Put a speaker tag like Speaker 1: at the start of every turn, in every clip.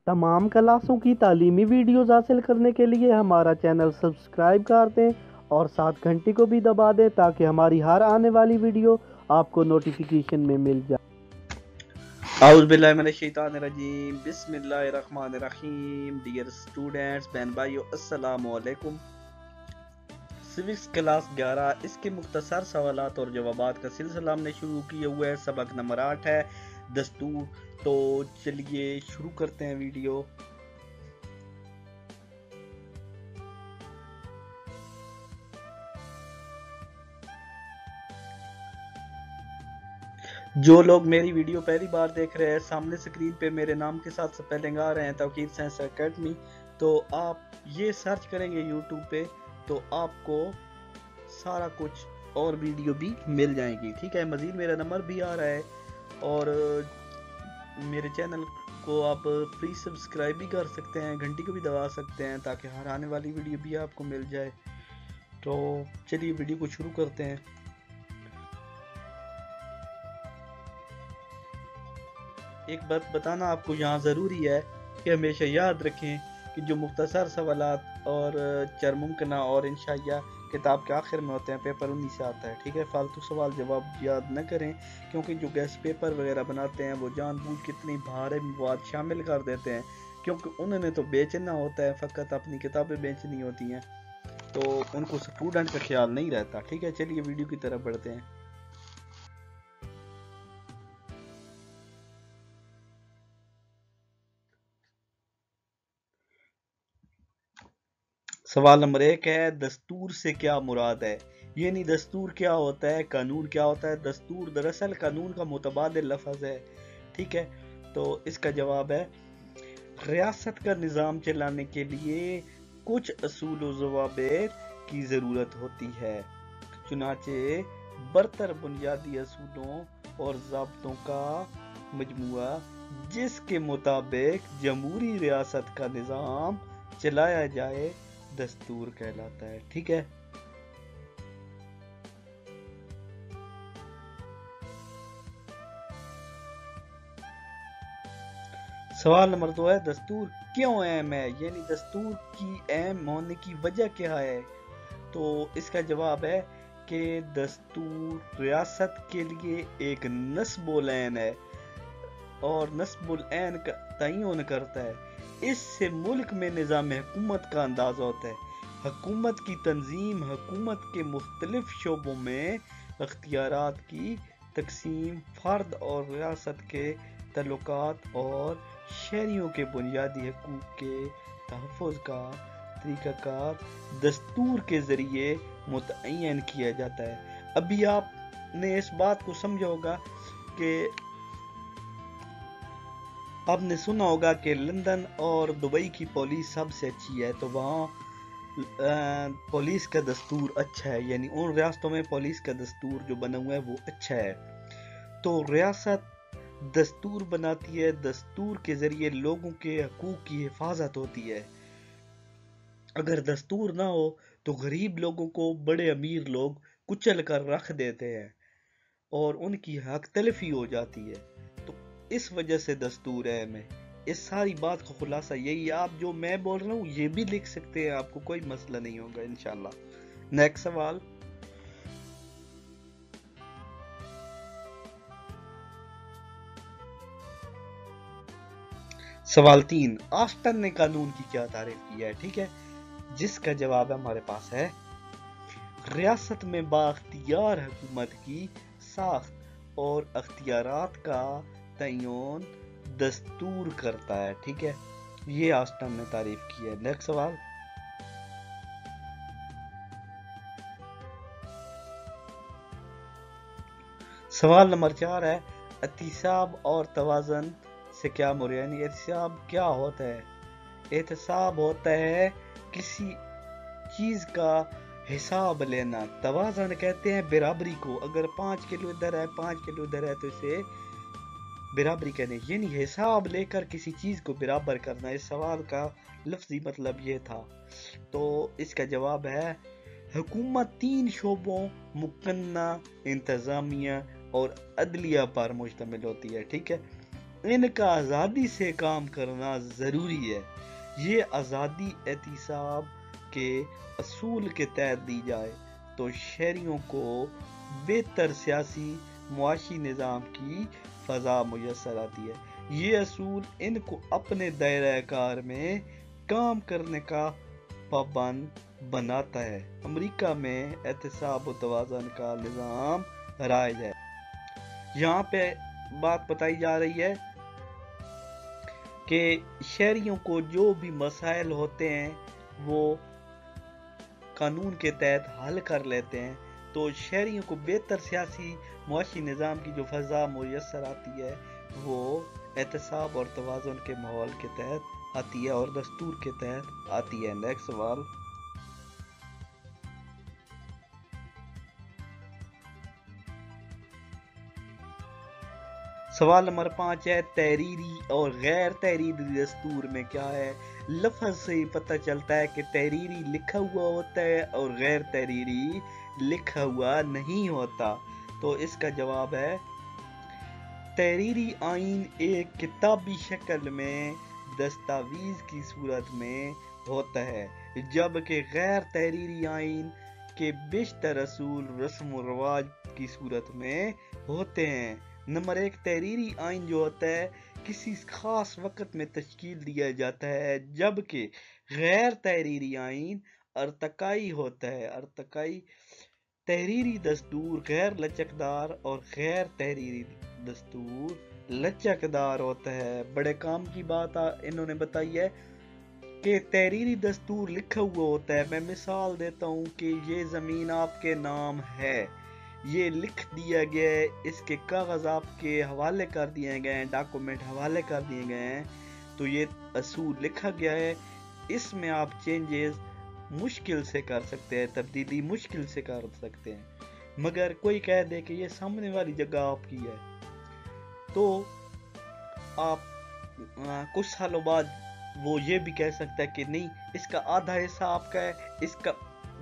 Speaker 1: तमाम क्लासों की तालीमी वीडियोज़ हासिल करने के लिए हमारा चैनल सब्सक्राइब कर दें और साथ घंटी को भी दबा दें ताकि हमारी हर आने वाली वीडियो आपको नोटिफिकेशन में मिल जाए।
Speaker 2: आउज़ बिल्लाहि मिनश शैतानिर रजीम, बिस्मिल्लाहिर रहमानिर रहीम। डियर स्टूडेंट्स, बहन भाइयों, अस्सलामु अलैकुम। सिविक्स क्लास 11 इसके मुख्तसर सवालात और जवाबात का सिलसिला हमने शुरू किया हुआ है। सबक नंबर 8 है दस्तूर। तो चलिए शुरू करते हैं वीडियो। जो लोग मेरी वीडियो पहली बार देख रहे हैं, सामने स्क्रीन पे मेरे नाम के साथ स्पेलिंग आ रहे हैं तौकीर साइंस एकेडमी, तो आप ये सर्च करेंगे यूट्यूब पे तो आपको सारा कुछ और वीडियो भी मिल जाएगी। ठीक है, मज़ीद मेरा नंबर भी आ रहा है और मेरे चैनल को आप फ्री सब्सक्राइब भी कर सकते हैं, घंटी को भी दबा सकते हैं ताकि हर आने वाली वीडियो भी आपको मिल जाए। तो चलिए वीडियो को शुरू करते हैं। एक बात बताना आपको यहाँ ज़रूरी है कि हमेशा याद रखें कि जो मुख्तसर सवालात और चरमुमकिना और इंशाइया किताब के आखिर में होते हैं, पेपर उन्हीं से आता है। ठीक है, फालतू सवाल जवाब याद न करें, क्योंकि जो गेस्ट पेपर वगैरह बनाते हैं वो जानबूझ कितनी भारी मवाद शामिल कर देते हैं, क्योंकि उन्होंने तो बेचना होता है, फ़कत अपनी किताबें बेचनी होती हैं, तो उनको स्टूडेंट का ख्याल नहीं रहता। ठीक है, चलिए वीडियो की तरफ बढ़ते हैं। सवाल नंबर 1 है, दस्तूर से क्या मुराद है? यानी दस्तूर क्या होता है, कानून क्या होता है? दस्तूर दरअसल कानून का मुतबादिल लफ्ज़ है। ठीक है, तो इसका जवाब है रियासत का निज़ाम चलाने के लिए कुछ असूल व ज़वाबित की ज़रूरत होती है, चुनाचे बरतर बुनियादी असूलों और ज़ाब्तों का मजमुआ जिसके मुताबिक जमहूरी रियासत का निज़ाम चलाया जाए दस्तूर कहलाता है। ठीक है, सवाल नंबर 2 है, दस्तूर क्यों अहम है? यानी दस्तूर की अहम होने की वजह क्या है? तो इसका जवाब है कि दस्तूर रियासत के लिए एक नस्बुल ऐन है और नस्बुल ऐन का तयन करता है। इससे मुल्क में निज़ाम हुकूमत का अंदाज़ा होता है। हुकूमत की तंजीम, हुकूमत के मुख्तलिफ शोबों में अख्तियारात की तकसीम, फ़र्द और रियासत के तल्लुकात और शहरियों के बुनियादी हकूक़ के तहफ़्फ़ुज़ का तरीक़ाकार दस्तूर के ज़रिए मुतय्यन किया जाता है। अभी आपने इस बात को समझा होगा कि आपने सुना होगा कि लंदन और दुबई की पुलिस सबसे अच्छी है, तो वहाँ पुलिस का दस्तूर अच्छा है, यानी उन रियासतों में पुलिस का दस्तूर जो बना हुआ है वो अच्छा है। तो रियासत दस्तूर बनाती है, दस्तूर के ज़रिए लोगों के हकूक़ की हिफाजत होती है। अगर दस्तूर ना हो तो गरीब लोगों को बड़े अमीर लोग कुचल कर रख देते हैं और उनकी हक तलफी हो जाती है। तो इस वजह से दस्तूर अहम है। इस सारी बात का खुलासा यही है। आप जो मैं बोल रहा हूँ ये भी लिख सकते हैं, आपको कोई मसला नहीं होगा इंशाल्लाह। नेक्स्ट सवाल, सवाल 3, ऑस्टन ने कानून की क्या तारीफ की है? ठीक है, जिसका जवाब हमारे पास है रियासत में बाख्तियार हुकूमत की साख्त और अख्तियारात का तयन दस्तूर करता है। ठीक है, ये ऑस्टन ने तारीफ की है। नेक्स्ट सवाल, सवाल नंबर 4 है, एहतिसाब और तवाज़न से क्या मुराद? यानी एहतिसाब क्या होता है? एहतिसाब होता है किसी चीज़ का हिसाब लेना। तवाज़न कहते हैं बराबरी को। अगर 5 किलो इधर है 5 किलो इधर है तो इसे बराबरी कहते हैं, यानी हिसाब लेकर किसी चीज़ को बराबर करना। इस सवाल का लफ्ज़ी मतलब ये था। तो इसका जवाब है हुकूमत 3 शोबों मुकन्ना, इंतज़ामिया और अदलिया पर मुश्तमिल होती है। ठीक है, ان کا آزادی سے کام کرنا ضروری ہے۔ یہ آزادی احتساب کے اصول کے تحت دی جائے تو شہریوں کو بہتر سیاسی معاشی نظام کی فضا میسر آتی ہے۔ یہ اصول ان کو اپنے دائرہ کار میں کام کرنے کا پابند بناتا ہے۔ امریکہ میں احتساب و توازن کا نظام رائج ہے۔ یہاں پہ بات بتائی جا رہی ہے کہ شہریوں کو جو بھی مسائل ہوتے ہیں وہ قانون کے تحت حل کر لیتے ہیں، تو شہریوں کو بہتر سیاسی معاشی نظام کی جو فضا میسر آتی ہے وہ احتساب اور توازن کے ماحول کے تحت آتی ہے اور دستور کے تحت آتی ہے۔ نیکسٹ سوال، سوال نمبر 5 ہے تحریری اور غیر تحریری دستور میں کیا ہے؟ لفظ سے ہی پتہ چلتا ہے کہ تحریری لکھا ہوا ہوتا ہے اور غیر تحریری لکھا ہوا نہیں ہوتا۔ تو اس کا جواب ہے تحریری آئین ایک کتابی شکل میں دستاویز کی صورت میں ہوتا ہے، جبکہ غیر تحریری آئین کے بیشتر اصول رسم و رواج کی صورت میں ہوتے ہیں۔ نمبر 1، تحریری آئین جو ہوتا ہے کسی خاص وقت میں تشکیل دیا جاتا ہے، جبکہ غیر تحریری آئین ارتقائی ہوتا ہے۔ ارتقائی تحریری دستور غیر لچکدار اور غیر تحریری دستور لچکدار ہوتا ہے۔ بڑے کام کی بات انہوں نے بتائی ہے کہ تحریری دستور لکھا ہوا ہوتا ہے۔ میں مثال دیتا ہوں کہ یہ زمین آپ کے نام ہے، یہ لکھ دیا گیا ہے، اس کے کاغذ آپ کے حوالے کر دیے گئے ہیں، ڈاکومنٹ حوالے کر دیے گئے ہیں، تو یہ اصول لکھا گیا ہے۔ اس میں آپ چینجز مشکل سے کر سکتے ہیں، تبدیلی مشکل سے کر سکتے ہیں، مگر کوئی کہہ دے کہ یہ سامنے والی جگہ آپ کی ہے تو آپ کچھ سالوں بعد وہ یہ بھی کہہ سکتا ہے کہ نہیں، اس کا آدھا حصہ آپ کا ہے، اس کا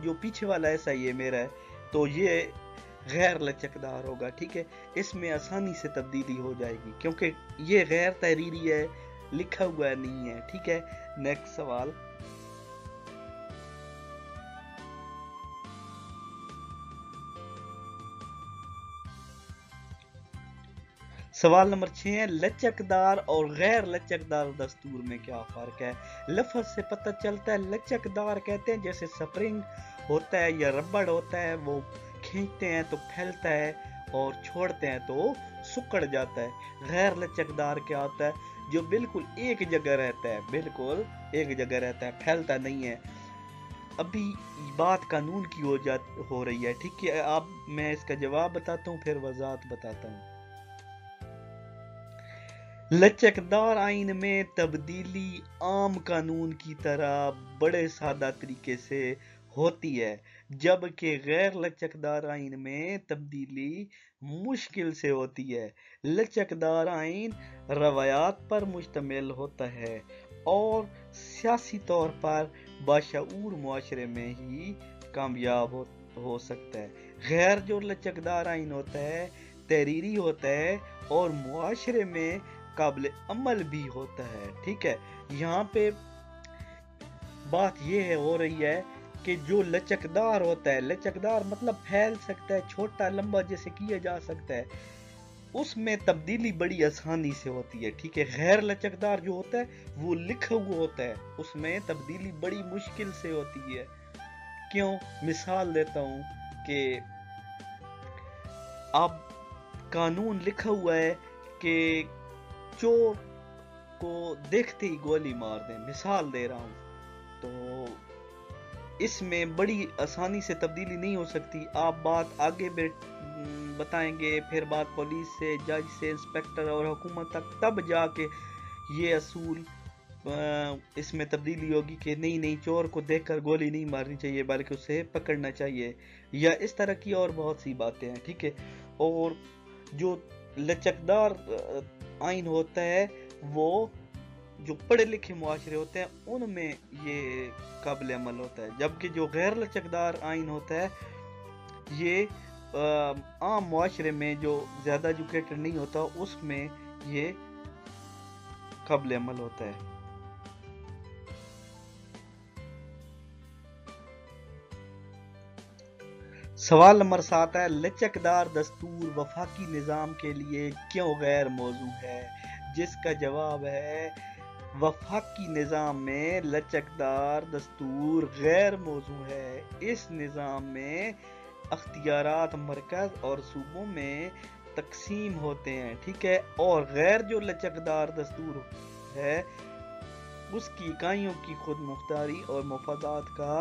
Speaker 2: جو پیچھے والا حصہ یہ میرا ہے، تو یہ غیر لچکدار ہوگا۔ ٹھیک ہے، اس میں آسانی سے تبدیلی ہو جائے گی کیونکہ یہ غیر تحریری ہے، لکھا ہوا نہیں ہے۔ ٹھیک ہے، نیکسٹ سوال، سوال نمبر 6 ہے لچکدار اور غیر لچکدار دستور میں کیا فرق ہے؟ لفظ سے پتہ چلتا ہے لچکدار کہتے ہیں جیسے سپرنگ ہوتا ہے یا ربڑ ہوتا ہے، وہ کھینچتے ہیں تو پھیلتا ہے اور چھوڑتے ہیں تو سکڑ جاتا ہے۔ غیر لچکدار کیا ہوتا ہے؟ جو بالکل ایک جگہ رہتا ہے، بالکل ایک جگہ رہتا ہے، پھیلتا نہیں ہے۔ ابھی بات قانون کی ہو رہی ہے، ٹھیک ہے، اب میں اس کا جواب بتاتا ہوں پھر وضاحت بتاتا ہوں۔ لچکدار آئین میں تبدیلی عام قانون کی طرح بڑے سادہ طریقے سے ہوتی ہے، جبکہ غیر لچکدار آئین میں تبدیلی مشکل سے ہوتی ہے۔ لچکدار آئین روایات پر مشتمل ہوتا ہے اور سیاسی طور پر باشعور معاشرے میں ہی کامیاب ہو سکتا ہے۔ غیر جو لچکدار آئین ہوتا ہے تحریری ہوتا ہے اور معاشرے میں قابل عمل بھی ہوتا ہے۔ ٹھیک ہے، یہاں پہ بات یہ ہو رہی ہے کہ جو لچکدار ہوتا ہے، لچکدار مطلب پھیل سکتا ہے، چھوٹا لمبا جیسے کیا جا سکتا ہے، اس میں تبدیلی بڑی آسانی سے ہوتی ہے۔ ٹھیک ہے، غیر لچکدار جو ہوتا ہے وہ لکھا ہوا ہوتا ہے، اس میں تبدیلی بڑی مشکل سے ہوتی ہے۔ کیوں؟ مثال دیتا ہوں کہ اب قانون لکھا ہوا ہے کہ چور کو دیکھتے ہی گولی مار دیں، مثال دے رہا ہوں، تو اس میں بڑی آسانی سے تبدیلی نہیں ہو سکتی۔ آپ بات آگے بتائیں گے، پھر بات پولیس سے، جج سے، انسپیکٹر اور حکومت تک، تب جا کے یہ اصول اس میں تبدیلی ہوگی کہ نہیں چور کو دیکھ کر گولی نہیں مارنی چاہیے بلکہ اسے پکڑنا چاہیے، یا اس طرح کی اور بہت سی باتیں ہیں۔ ٹھیک ہے، اور جو لچکدار آئین ہوتا ہے وہ جو پڑھے لکھے معاشرے ہوتے ہیں ان میں یہ قابل عمل ہوتا ہے، جبکہ جو غیر لچکدار آئین ہوتا ہے یہ عام معاشرے میں جو زیادہ ایجوکیٹڈ نہیں ہوتا اس میں یہ काबिल अमल होता है। सवाल नंबर 7 है, लचकदार दस्तूर वफाकी निज़ाम के लिए क्यों गैर मौजू है? जिसका जवाब है वफाकी निज़ाम में लचकदार दस्तूर गैर मौजू है। इस निज़ाम में अख्तियारात मरकज़ और सूबों में तकसीम होते हैं, ठीक है। और गैर जो लचकदार दस्तूर है उसकी इकाइयों की खुद मुख्तारी और मफादात का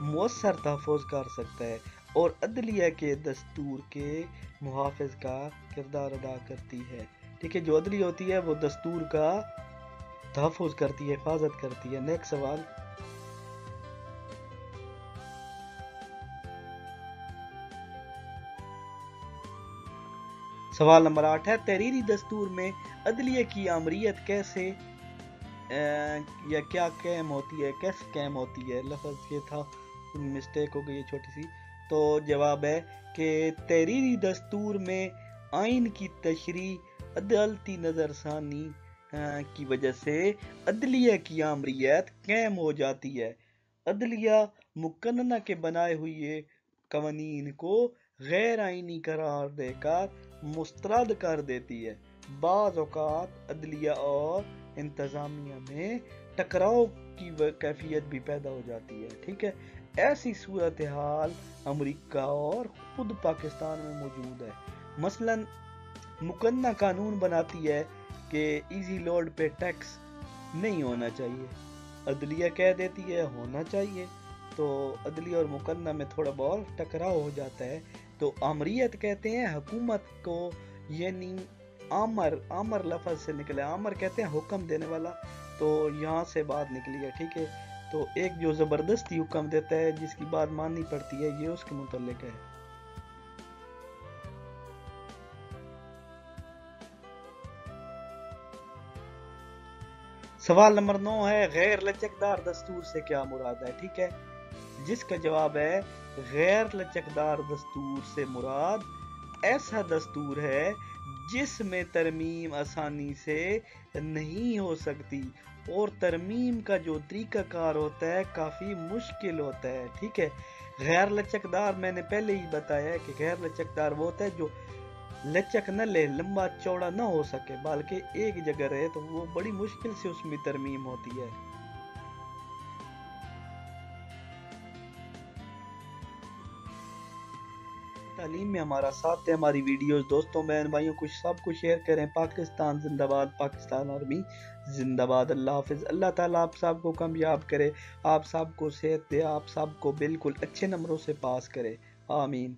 Speaker 2: मुअस्सर तहफ़्फ़ुज़ कर सकता है और अदलिया के दस्तूर के मुहाफ़िज़ का किरदार अदा करती है, ठीक है। जो अदलिया होती है वो दस्तूर का तहफ़्फ़ुज़ करती है, हिफाजत करती है। नेक्स्ट सवाल, सवाल नंबर 8 है, तहरीरी दस्तूर में अदलिया की आमरीत कैसे या क्या कैम होती है, कैसे कैम होती है? लफ्ज़ ये था, मिस्टेक हो गई है छोटी सी। तो जवाब है कि तहरीरी दस्तूर में आइन की तशरीह अदालती नज़रसानी की वजह से अदलिया की आमरीत कैम हो जाती है। अदलिया मुकन्नना के बनाए हुए कवानीन को गैर आइनी करार देकर मुस्तरद कर देती है। बाज़ औक़ात अदलिया और इंतज़ामिया में टकराव की कैफियत भी पैदा हो जाती है, ठीक है। ऐसी सूरत हाल अमेरिका और खुद पाकिस्तान में मौजूद है। मसलन मुकन्ना कानून बनाती है कि इजी लोड पे टैक्स नहीं होना चाहिए, अदलिया कह देती है होना चाहिए। तो अदलिया और मुकन्ना में थोड़ा बहुत टकराव हो जाता है। तो आमरीत कहते हैं हुकूमत को, यानी आमर लफ्ज़ से निकले, आमर कहते हैं हुक्म देने वाला, तो यहाँ से बात निकली है, ठीक है। तो एक जो ज़बरदस्ती हुक्म देता है जिसकी बात माननी पड़ती है, ये उसके मुतल्लिक है। सवाल नंबर 9 है, गैर लचकदार दस्तूर से क्या मुराद है? ठीक है, जिसका जवाब है गैर लचकदार दस्तूर से मुराद ऐसा दस्तूर है जिसमें तरमीम आसानी से नहीं हो सकती और तरमीम का जो तरीकाकार होता है काफ़ी मुश्किल होता है, ठीक है। गैर लचकदार मैंने पहले ही बताया है कि गैर लचकदार वो होता है जो लचक न ले, लंबा चौड़ा न हो सके, बल्कि एक जगह रहे, तो वो बड़ी मुश्किल से उसमें तरमीम होती है। तालीम में हमारा साथ है, हमारी वीडियोस दोस्तों बहन भाइयों कुछ सबको शेयर करें। पाकिस्तान जिंदाबाद, पाकिस्तान आर्मी जिंदाबाद। अल्लाह हाफिज़। अल्लाह ताला आप सबको कामयाब करे, आप सबको सेहत दे, आप सबको बिल्कुल अच्छे नंबरों से पास करे। आमीन।